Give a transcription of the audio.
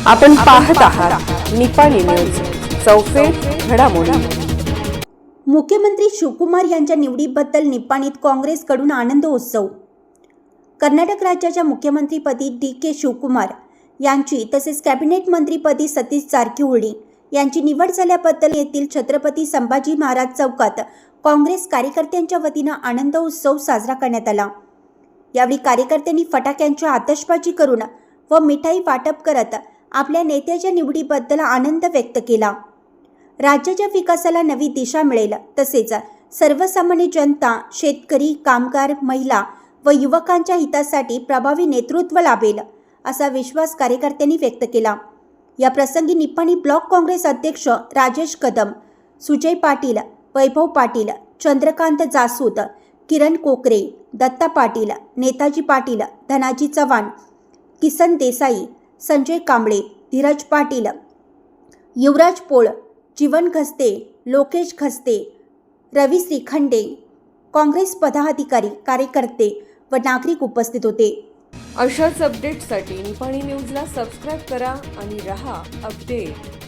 आपण पाहत आहात निपाणी न्यूज, चौफेर घडामोडी। मुख्यमंत्री शिवकुमार यांच्या निवडीबद्दल निपाणीत काँग्रेसकडून आनंद उत्सव। कर्नाटक राज्याच्या मुख्यमंत्रीपदी डी.के. शिवकुमार यांची तसेच कॅबिनेट मंत्रीपदी सतीश जारकिहोळी यांची निवड झाल्याबद्दल येथील छत्रपती संभाजी महाराज चौकात काँग्रेस कार्यकर्त्यांच्या वतीने आनंद उत्सव साजरा करण्यात आला। यावेळी कार्यकर्त्यांनी फटाक्यांची आतषबाजी करून व मिठाई वाटप करत आपल्या नेत्याच्या निवडीबद्दल आनंद व्यक्त केला। राज्याच्या विकासाला नवी दिशा मिळेल तसेच सर्वसामान्य जनता, शेतकरी, कामगार, महिला व युवकांच्या हितासाठी प्रभावी नेतृत्व लाभेल असा विश्वास कार्यकर्त्यांनी व्यक्त केला। या प्रसंगी निपाणी ब्लॉक काँग्रेस अध्यक्ष राजेश कदम, सुजय पाटील, वैभव पाटील, चंद्रकांत जासूद, किरण कोकरे, दत्ता पाटील, नेताजी पाटील, धनाजी चव्हाण, किसन देसाई, संजय कांबळे, धीरज पाटील, युवराज पोळ, जीवन घस्ते, लोकेश घस्ते, रवी श्रीखंडे, काँग्रेस पदाधिकारी, कार्यकर्ते व नागरिक उपस्थित होते। अशाच अपडेट्ससाठी निपाणी न्यूजला सबस्क्राईब करा आणि रहा अपडेट।